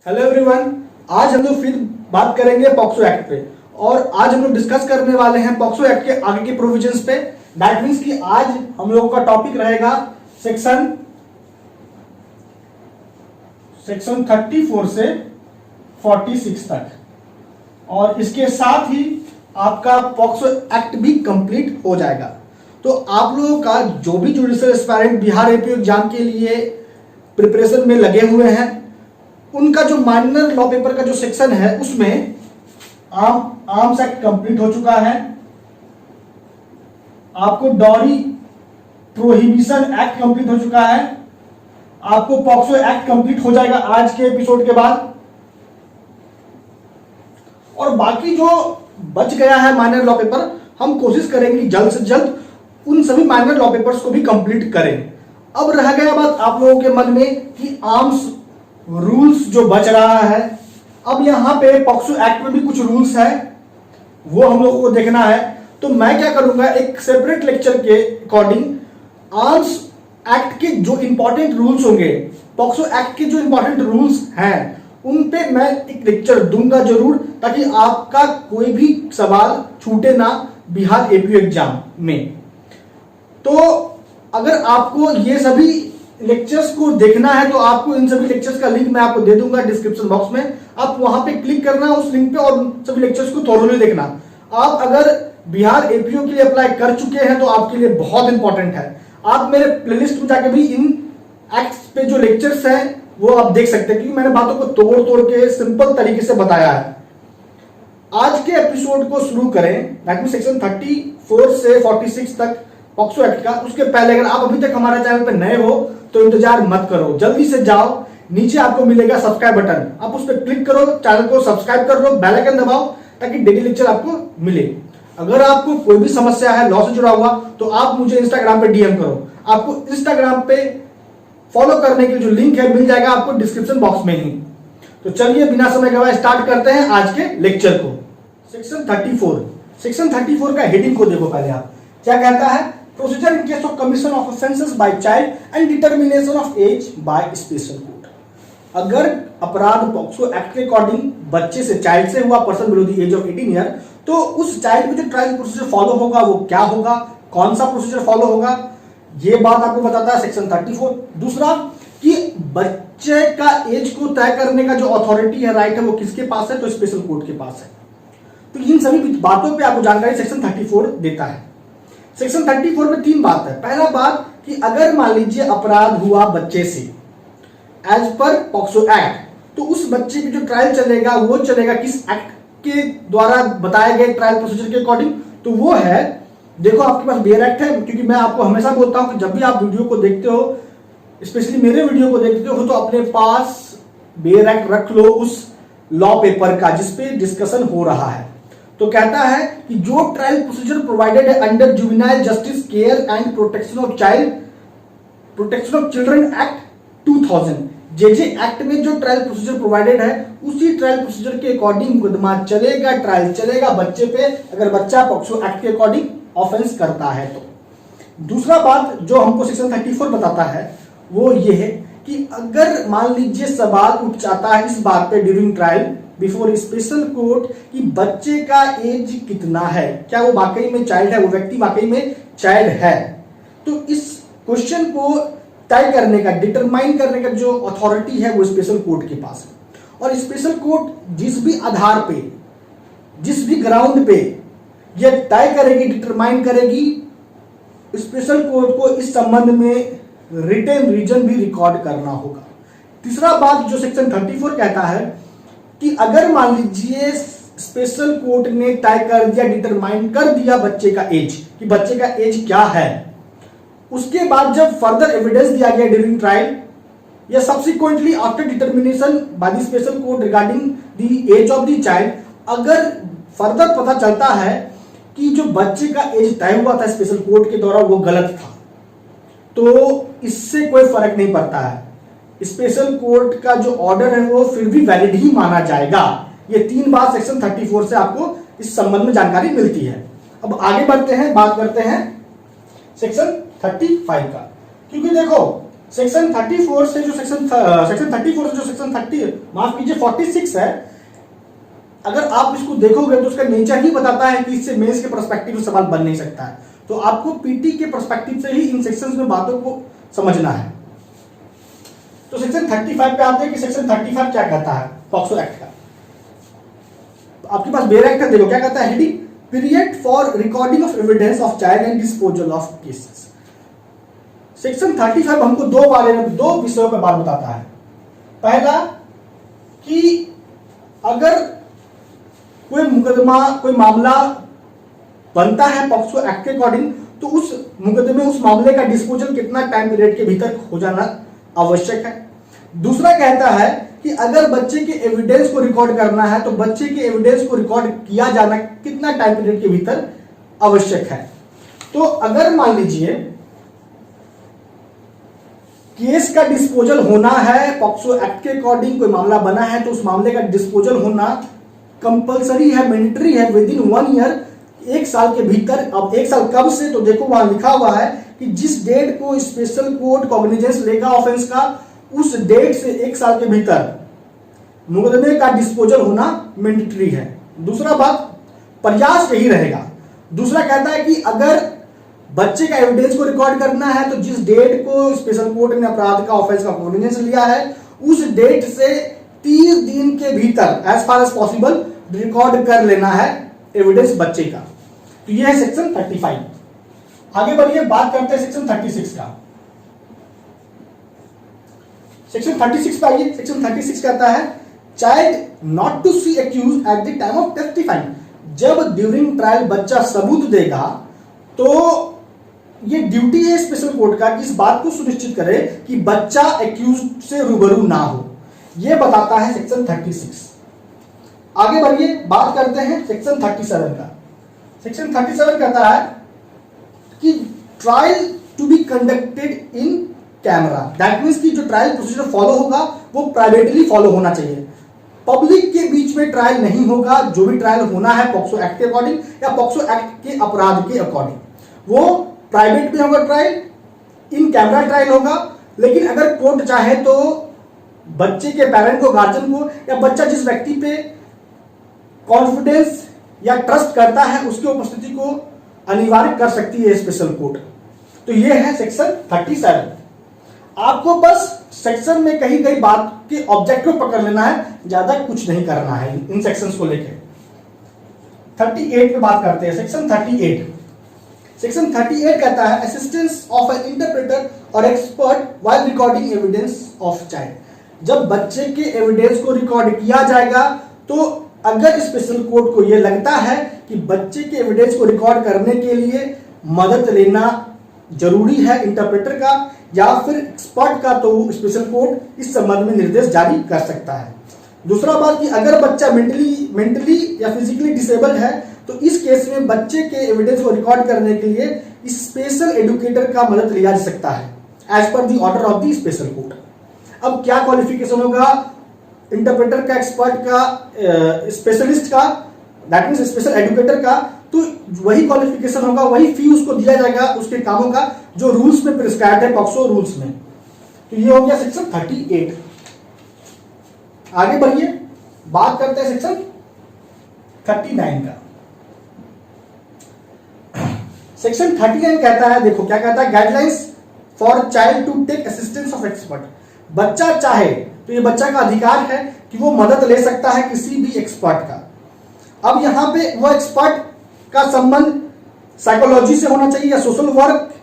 Hello everyone, आज हम लोग फिर बात करेंगे पॉक्सो एक्ट पे। और आज हम लोग डिस्कस करने वाले हैं पॉक्सो एक्ट के आगे के प्रोविजंस पे। दैट मीन्स कि आज हम लोगों का टॉपिक रहेगा सेक्शन 34 से 46 तक, और इसके साथ ही आपका पॉक्सो एक्ट भी कंप्लीट हो जाएगा। तो आप लोगों का जो भी judicial aspirant Bihar APO exam के लिए प्रिपरेशन में लगे हुए हैं, उनका जो माइनर लॉ पेपर का जो सेक्शन है उसमें आर्म्स एक्ट कंप्लीट हो चुका है। आपको डॉरी प्रोहिबिशन एक्ट कंप्लीट हो चुका है। आपको पॉक्सो एक्ट कंप्लीट हो जाएगा आज के एपिसोड के बाद। और बाकी जो बच गया है माइनर लॉ पेपर, हम कोशिश करेंगे जल्द से जल्द उन सभी माइनर लॉ पेपर्स को भी कंप्लीट करें। अब रह गया बात आप लोगों के मन में कि आर्म्स रूल्स जो बच रहा है, अब यहां पे पॉक्सो एक्ट में भी कुछ रूल्स है, वो हम लोगों को देखना है। तो मैं क्या करूंगा, एक सेपरेट लेक्चर के अकॉर्डिंग आर्म्स एक्ट के जो इंपॉर्टेंट रूल्स होंगे, पॉक्सो एक्ट के जो इंपॉर्टेंट रूल्स हैं, उन पे मैं एक लेक्चर दूंगा जरूर, ताकि आपका कोई भी सवाल छूटे ना बिहार एपीओ एग्जाम में। तो अगर आपको ये सभी लेक्चर्स को देखना है तो आपको इन सभी लेक्चर्स का लिंक मैं आपको दे दूंगा डिस्क्रिप्शन बॉक्स में। आप वहां पे क्लिक करना उस लिंक पे और सभी लेक्चर्स को थोरोली देखना। आप अगर बिहार एपीओ के लिए अप्लाई कर चुके हैं तो आपके लिए बहुत इंपॉर्टेंट है। आप मेरे प्लेलिस्ट में जाके भी इन एक्ट्स पे जो लेक्चर्स हैं वो आप देख सकते हैं, क्योंकि मैंने बातों को तोड़ तोड़ के सिंपल तरीके से बताया है। आज के एपिसोड को शुरू करें, दैट मींस सेक्शन 34 से 46 तक पॉक्सो एक्ट का। उसके पहले अगर आप अभी तक हमारे चैनल पे नए हो तो इंतजार मत करो, जल्दी से जाओ, नीचे आपको मिलेगा सब्सक्राइब बटन, आप उस पर क्लिक करो, चैनल को सब्सक्राइब कर लो, बेल आइकन दबाओ, ताकि डेली लेक्चर आपको मिले। अगर आपको कोई भी समस्या है लॉ से जुड़ा हुआ तो आप मुझे इंस्टाग्राम पे डीएम करो। आपको इंस्टाग्राम पे फॉलो करने के जो लिंक है मिल जाएगा आपको डिस्क्रिप्शन बॉक्स में ही। तो चलिए बिना समय गवाए स्टार्ट करते हैं आज के लेक्चर को। सेक्शन 34 का हेडिंग को देखो पहले आप, क्या कहता है। Procedure in case of commission of offences by child and determination of age by special court. अगर अपराध पॉक्सो एक्ट के अकॉर्डिंग बच्चे से, चाइल्ड से हुआ, person below the age of 18 year, तो उस चाइल्ड में जो ट्रायल प्रोसीजर फॉलो होगा वो क्या होगा, कौन सा प्रोसीजर फॉलो होगा, ये बात आपको बताता है सेक्शन 34। दूसरा कि बच्चे का एज को तय करने का जो अथॉरिटी है, राइट है, वो किसके पास है, तो स्पेशल कोर्ट के पास है। तो इन सभी बातों पे आपको जानकारी सेक्शन 34 देता है। सेक्शन 34 में 3 बात है। पहला बात कि अगर मान लीजिए अपराध हुआ बच्चे से एज पर पॉक्सो एक्ट, तो उस बच्चे की जो ट्रायल चलेगा वो चलेगा किस एक्ट के द्वारा बताए गए ट्रायल प्रोसीजर के अकॉर्डिंग, तो वो है, देखो आपके पास बेयर एक्ट है। क्योंकि मैं आपको हमेशा बोलता हूं कि जब भी आप वीडियो को देखते हो, स्पेशली मेरे वीडियो को देखते हो, तो अपने पास बेयर एक्ट रख लो उस लॉ पेपर का जिसपे डिस्कशन हो रहा है। तो कहता है कि जो ट्रायल प्रोसीजर प्रोवाइडेड है under juvenile justice care and protection of children act 2000, JJ act में जो ट्रायल प्रोसीजर प्रोवाइडेड है उसी ट्रायल प्रोसीजर के अकॉर्डिंग मुकदमा चलेगा, ट्रायल चलेगा बच्चे पे, अगर बच्चा पॉक्सो एक्ट के अकॉर्डिंग ऑफेंस करता है तो। दूसरा बात जो हमको सेक्शन 34 बताता है वो ये है कि अगर मान लीजिए सवाल उठ जाता है इस बात पे during trial before special court कि बच्चे का एज कितना है, क्या वो वाकई में चाइल्ड है, वो व्यक्ति वाकई में चाइल्ड है, तो इस क्वेश्चन को तय करने का, डिटरमाइन करने का जो अथॉरिटी है वो स्पेशल कोर्ट के पास है। और स्पेशल कोर्ट जिस भी आधार पे, जिस भी ग्राउंड पे ये तय करेगी, डिटरमाइन करेगी, स्पेशल कोर्ट को इस संबंध में रिटन रीजन भी रिकॉर्ड करना होगा। तीसरा बात जो सेक्शन 34 कहता है कि अगर मान लीजिए स्पेशल कोर्ट ने तय कर दिया, डिटरमाइन कर दिया बच्चे का एज, कि बच्चे का एज क्या है, उसके बाद जब फर्दर एविडेंस दिया गया ड्यूरिंग ट्रायल या subsequently after determination by the special court regarding the age of the child, अगर फर्दर पता चलता है कि जो बच्चे का एज तय हुआ था स्पेशल कोर्ट के द्वारा वो गलत था, तो इससे कोई फर्क नहीं पड़ता है, स्पेशल कोर्ट का जो ऑर्डर है वो फिर भी वैलिड ही माना जाएगा। ये 3 बात सेक्शन 34 से आपको इस संबंध में जानकारी मिलती है। अब आगे बढ़ते हैं, बात करते हैं सेक्शन 35 का। क्योंकि देखो सेक्शन 34 से जो सेक्शन 34 से जो सेक्शन 30 माफ कीजिए 46 है, अगर आप इसको देखोगे तो उसका नेचर ही बताता है कि इससे मेंस के पर्सपेक्टिव से सवाल बन नहीं सकता है। तो आपको पीटी के पर्सपेक्टिव से ही इन सेक्शंस में बातों को समझना है। तो सेक्शन 35 पे आते हैं कि सेक्शन 35 क्या कहता है पॉक्सो एक्ट का। आपके पास बेरा एक्ट है, देखो क्या कहता है heading, period for recording of evidence of child and disposal of cases. Section 35 हमको दो विषयों पर बात बताता है। पहला कि अगर कोई मुकदमा, कोई मामला बनता है पॉक्सो एक्ट के अकॉर्डिंग, तो उस मुकदमे, उस मामले का डिस्पोजल कितना टाइम पीरियड के भीतर हो जाना आवश्यक है। दूसरा कहता है कि अगर बच्चे के एविडेंस को रिकॉर्ड करना है तो बच्चे के एविडेंस को रिकॉर्ड किया जाना कितना टाइम पीरियड के भीतर आवश्यक है। तो अगर मान लीजिए केस का डिस्पोजल होना है पॉक्सो एक्ट के अकॉर्डिंग, कोई मामला बना है तो उस मामले का डिस्पोजल होना कंपलसरी है, मैंडेटरी है विद इन 1 ईयर, 1 साल के भीतर। अब 1 साल कब से, तो देखो वहां लिखा हुआ है कि जिस डेट को स्पेशल कोर्ट कॉग्निजेंस लेगा ऑफेंस का, उस डेट से 1 साल के भीतर मुकदमे का डिस्पोजल होना मैंडेटरी है। दूसरा बात, प्रयास यही रहेगा। दूसरा कहता है कि अगर बच्चे का एविडेंस को रिकॉर्ड करना है तो जिस डेट को स्पेशल कोर्ट ने अपराध का ऑफेंस का कॉग्निजेंस लिया है, उस डेट से 30 दिन के भीतर as far as possible record कर लेना है एविडेंस बच्चे का। तो यह है सेक्शन 35। आगे बढ़िए, बात करते हैं सेक्शन 36 का। सेक्शन 36 पर आइए। सेक्शन 36 कहता है child not to see accused at the time of testifying. जब ड्यूरिंग ट्रायल बच्चा सबूत देगा तो ये ड्यूटी है स्पेशल कोर्ट का कि इस बात को सुनिश्चित करे कि बच्चा एक्यूज से रूबरू ना हो। यह बताता है सेक्शन 36। आगे बढ़िए, बात करते हैं सेक्शन 37 का। सेक्शन 37 कहता है कि trial to be conducted in camera. That means कि जो ट्रायल प्रोसीजर फॉलो होगा वो प्राइवेटली फॉलो होना चाहिए, पब्लिक के बीच में ट्रायल नहीं होगा। जो भी ट्रायल होना है पॉक्सो एक्ट के अकॉर्डिंग या पॉक्सो एक्ट के अपराध के अकॉर्डिंग, वो प्राइवेट में होगा ट्रायल, इन कैमरा ट्रायल होगा। लेकिन अगर कोर्ट चाहे तो बच्चे के पेरेंट को, गार्जियन को, या बच्चा जिस व्यक्ति पे कॉन्फिडेंस या ट्रस्ट करता है उसकी उपस्थिति को अनिवार्य कर सकती है स्पेशल कोर्ट। तो यह है सेक्शन 37। आपको बस सेक्शन में कही गई बात के ऑब्जेक्टिव पकड़ लेना है, ज्यादा कुछ नहीं करना है इन सेक्शंस को लेकर। 38 पे बात करते हैं। सेक्शन 38। सेक्शन 38 कहता है असिस्टेंस ऑफ एन इंटरप्रेटर और expert while recording evidence of child. जब बच्चे के एविडेंस को रिकॉर्ड किया जाएगा तो अगर स्पेशल कोर्ट को यह लगता है कि बच्चे के एविडेंस को रिकॉर्ड करने के लिए मदद लेना जरूरी है इंटरप्रेटर का या फिर एक्सपर्ट का, तो स्पेशल कोर्ट इस संबंध में निर्देश जारी कर सकता है। दूसरा बात कि अगर बच्चा मेंटली या फिजिकली डिसेबल्ड है तो इस केस में बच्चे के एविडेंस को रिकॉर्ड करने के लिए स्पेशल एडुकेटर का मदद लिया जा सकता है as per the order of the special court. अब क्या क्वालिफिकेशन होगा इंटरप्रेटर का, एक्सपर्ट का, स्पेशलिस्ट का, दैट मीन्स स्पेशल एडुकेटर का, तो वही क्वालिफिकेशन होगा, वही फी उसको दिया जाएगा उसके कामों का जो रूल्स में प्रिस्क्राइब्ड है पॉक्सो रूल्स में। तो ये हो गया सेक्शन 38। आगे बढ़िए, बात करते हैं सेक्शन 39 का। सेक्शन 39 कहता है, देखो क्या कहता है, guidelines for child to take assistance of expert. बच्चा चाहे तो ये बच्चा का अधिकार है कि वो मदद ले सकता है किसी भी एक्सपर्ट का। अब यहां पे वो एक्सपर्ट का संबंध साइकोलॉजी से होना चाहिए या social work,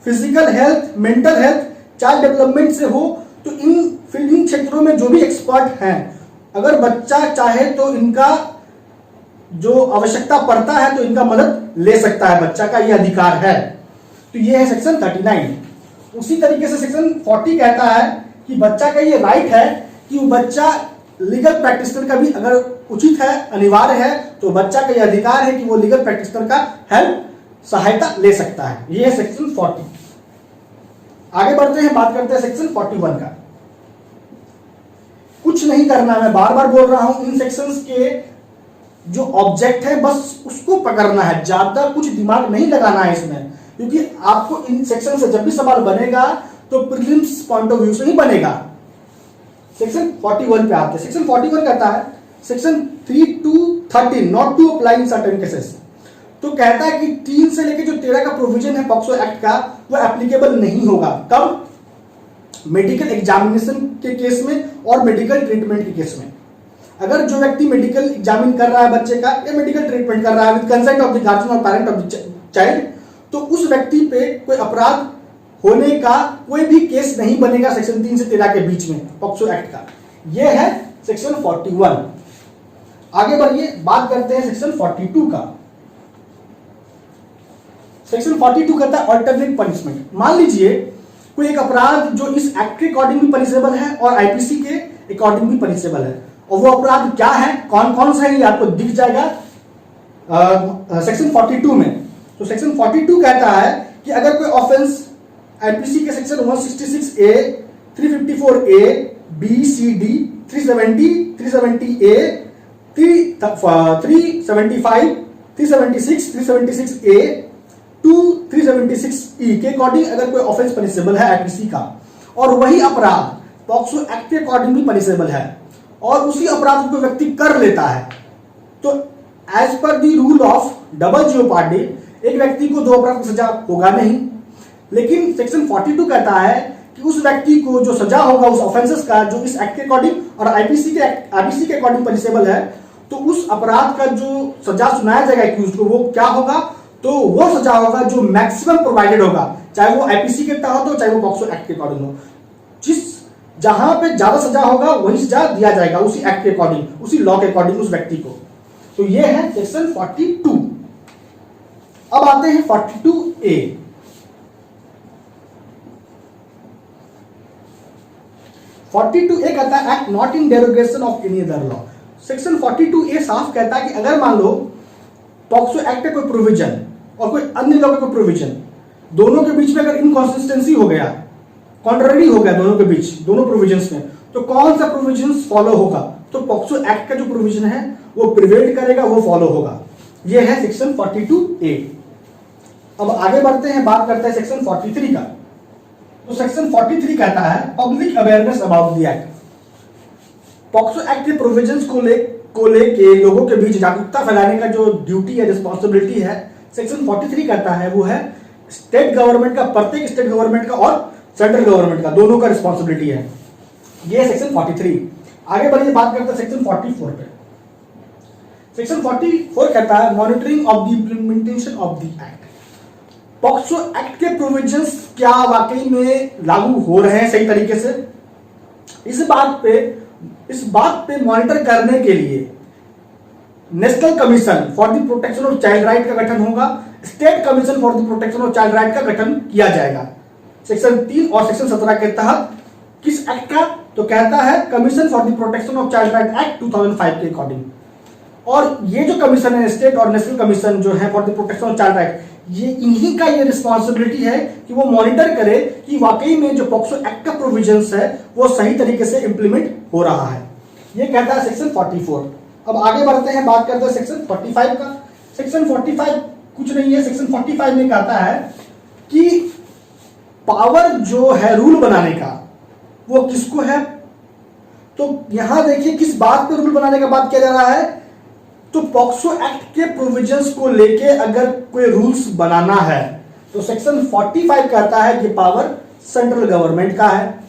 physical health, mental health, child development से हो। तो इन क्षेत्रों में जो भी एक्सपर्ट हैं, अगर बच्चा चाहे तो इनका जो आवश्यकता पड़ता है तो इनका मदद ले सकता है, बच्चा का यह अधिकार है। तो यह है सेक्शन 39। उसी तरीके से सेक्शन 40 कहता है कि बच्चा का ये राइट है कि वो बच्चा लीगल प्रैक्टिशनर का भी अगर उचित है, अनिवार्य है, तो बच्चा का यह अधिकार है कि वो लीगल प्रैक्टिशनर का हेल्प, सहायता ले सकता है। ये है सेक्शन 40। आगे बढ़ते हैं, बात करते हैं सेक्शन 41 का। कुछ नहीं करना, मैं बार बार बोल रहा हूं, इन सेक्शंस के जो ऑब्जेक्ट है बस उसको पकड़ना है, ज्यादा कुछ दिमाग नहीं लगाना है इसमें, क्योंकि आपको इन सेक्शन से जब भी सवाल बनेगा तो प्रीलिम्स पॉइंट ऑफ व्यू से ही बनेगा। सेक्शन 41 पे आते हैं। सेक्शन 41 कहता है section 3 to 13 not to apply in certain cases. तो कहता है कि 3 से लेकर जो 13 का प्रोविजन है पॉक्सो एक्ट का वो एप्लीकेबल नहीं होगा। कब? मेडिकल एग्जामिनेशन के केस में और मेडिकल ट्रीटमेंट के केस में। अगर जो व्यक्ति मेडिकल एग्जामिन कर रहा है बच्चे का या मेडिकल ट्रीटमेंट कर रहा है with consent of the guardian और पेरेंट ऑफ द चाइल्ड, तो उस व्यक्ति पे कोई अपराध होने का कोई भी केस नहीं बनेगा सेक्शन 3 से 13 के बीच में पॉक्सो एक्ट का। यह है सेक्शन 41। आगे बढ़िए, बात करते हैं सेक्शन 42 का। सेक्शन 42 कहता है अल्टरनेट पनिशमेंट। मान लीजिए कोई एक अपराध जो इस एक्ट के अकॉर्डिंग भी पनिशेबल है और आईपीसी के अकॉर्डिंग भी पनिशेबल है, और वो अपराध क्या है, कौन कौन सा है, ये आपको दिख जाएगा सेक्शन 42 में। तो सेक्शन 42 कहता है कि अगर कोई ऑफेंस आईपीसी के section 166A, 354A, B, C, D, 370, 370A, 375, 376, 376A to 376E के अकॉर्डिंग अगर कोई ऑफेंस पनिशेबल है आईपीसी का, और वही अपराध पॉक्सो एक्ट के अकॉर्डिंग भी पनिशेबल है, और उसी अपराध को व्यक्ति कर लेता है, तो as per the rule of double jeopardy एक व्यक्ति को 2 अपराध की सजा होगा नहीं। लेकिन सेक्शन 42 कहता है कि उस व्यक्ति को जो सजा होगा उस ऑफेंसेस का जो इस एक्ट के अकॉर्डिंग और आईपीसी के अकॉर्डिंग पनिशेबल है, तो उस अपराध का जो सजा सुनाया जाएगा एक्यूज्ड को वो क्या होगा, तो वो सजा होगा जो मैक्सिमम प्रोवाइडेड होगा, चाहे वो आईपीसी के तहत हो चाहे वो पॉक्सो एक्ट के अकॉर्डिंग हो। जिस जहां पे ज्यादा सजा होगा वही सजा दिया जाएगा उसी एक्ट के अकॉर्डिंग, उसी लॉ के अकॉर्डिंग उस व्यक्ति को। तो ये है सेक्शन 42। अब आते हैं 42A। 42A कहता है act not in derogation of any other law. Section 42A साफ कहता है कि अगर मान लो पॉक्सो एक्ट का कोई प्रोविजन और कोई अन्य लॉ का कोई प्रोविजन, दोनों के बीच में अगर इनकॉन्सिस्टेंसी हो गया, कॉन्ट्ररी हो गया दोनों के बीच, दोनों प्रोविजंस में, तो कौन सा प्रोविजंस फॉलो होगा, तो पॉक्सो एक्ट का जो प्रोविजन है वो प्रिवेल करेगा, वो फॉलो होगा। ये है सेक्शन 42A। अब आगे बढ़ते हैं, बात करते हैं सेक्शन 43 का। तो सेक्शन 43 कहता है public awareness about the act. POCSO act के प्रोविजंस को लेके लोगों के बीच जागरूकता फैलाने का जो ड्यूटी है, रिस्पॉन्सिबिलिटी है, सेक्शन 43 कहता है वो है स्टेट गवर्नमेंट का, प्रत्येक स्टेट गवर्नमेंट का और सेंट्रल गवर्नमेंट का, दोनों का रिस्पॉन्सिबिलिटी है। ये सेक्शन 43। आगे बढ़िए, बात करते हैं सेक्शन 44 पे। सेक्शन 44 कहता है monitoring of the implementation of the act. POCSO act के प्रोविजंस क्या वाकई में लागू हो रहे हैं सही तरीके से, इस बात पे मॉनिटर करने के लिए national commission for the protection of child right का गठन होगा, state commission for the protection of child right का गठन किया जाएगा। सेक्शन 3 और सेक्शन 17 के तहत किस एक्ट का, तो कहता है commission for the protection of child right act 2005 के अकॉर्डिंग। और ये जो कमीशन है, स्टेट और नेशनल कमीशन जो है for the protection of child right, ये इन्हीं का ये रिस्पॉन्सिबिलिटी है कि वो मॉनिटर करे कि वाकई में जो पॉक्सो एक्ट का प्रोविजंस है वो सही तरीके से इंप्लीमेंट हो रहा है। ये कहता है सेक्शन 44। अब आगे बढ़ते हैं, बात करते हैं सेक्शन 45 का। सेक्शन 45 कुछ नहीं है, सेक्शन 45 में कहता है कि पावर जो है रूल बनाने का वो किसको है, तो यहां देखिए किस बात पे रूल बनाने का बात किया जा रहा है, तो पॉक्सो एक्ट के प्रोविजंस को लेके अगर कोई रूल्स बनाना है तो सेक्शन 45 कहता है कि पावर सेंट्रल गवर्नमेंट का है।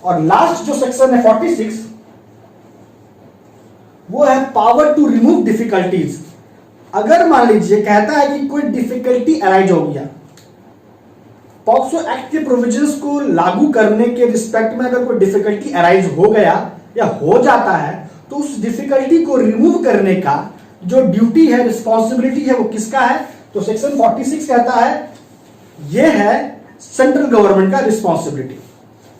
और लास्ट जो सेक्शन है 46 वो है पावर टू रिमूव डिफिकल्टीज। अगर मान लीजिए कहता है कि कोई डिफिकल्टी अराइज हो गया, पॉक्सो एक्ट के प्रोविजंस को लागू करने के रिस्पेक्ट में अगर कोई डिफिकल्टी अराइज हो गया या हो जाता है, तो उस डिफिकल्टी को रिमूव करने का जो ड्यूटी है, रिस्पॉन्सिबिलिटी है, वो किसका है, तो सेक्शन 46 कहता है ये है सेंट्रल गवर्नमेंट का रिस्पॉन्सिबिलिटी।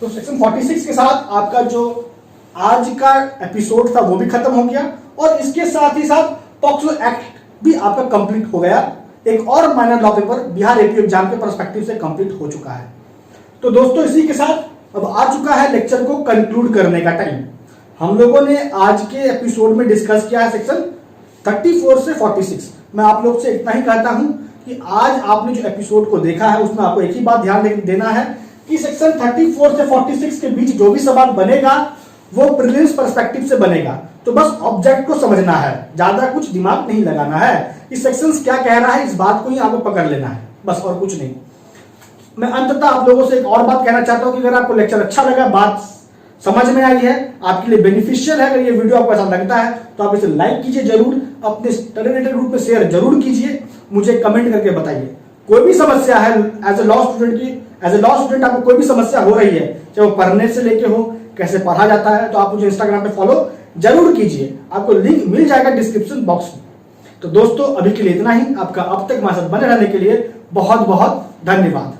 तो सेक्शन 46 के साथ आपका जो आज का एपिसोड था वो भी खत्म हो गया, और इसके साथ ही साथ पॉक्सो एक्ट भी आपका कंप्लीट हो गया। एक और minor law paper Bihar AP exam के पर्सपेक्टिव से कंप्लीट हो चुका है। तो दोस्तों इसी के साथ अब आ चुका है लेक्चर को कंक्लूड करने का टाइम। हम लोगों ने आज के एपिसोड में डिस्कस किया है सेक्शन 34 से 46। मैं आप लोग से इतना ही कहता हूं कि आज आपने जो एपिसोड को देखा है उसमें आपको एक ही बात ध्यान देना है कि सेक्शन 34 से 46 के बीच जो भी सवाल बनेगा वो प्रीलिम्स पर्सपेक्टिव से बनेगा। तो बस ऑब्जेक्ट को समझना है, ज्यादा कुछ दिमाग नहीं लगाना है। इस सेक्शन क्या कह रहा है इस बात को ही आपको पकड़ लेना है, बस और कुछ नहीं। मैं अंततः आप लोगों से एक और बात कहना चाहता हूं कि अगर आपको लेक्चर अच्छा लगा, बात समझ में आई है, आपके लिए बेनिफिशियल है, अगर ये वीडियो आपको ऐसा लगता है तो आप इसे लाइक कीजिए जरूर, अपने स्टडी रिलेटेड ग्रुप में शेयर जरूर कीजिए, मुझे कमेंट करके बताइए। कोई भी समस्या है एज ए लॉ स्टूडेंट की, एज ए लॉ स्टूडेंट आपको कोई भी समस्या हो रही है, चाहे वो पढ़ने से लेके हो, कैसे पढ़ा जाता है, तो आप मुझे इंस्टाग्राम पे फॉलो जरूर कीजिए, आपको लिंक मिल जाएगा डिस्क्रिप्शन बॉक्स में। तो दोस्तों अभी के लिए इतना ही। आपका अब तक हमारे साथ बने रहने के लिए बहुत बहुत धन्यवाद।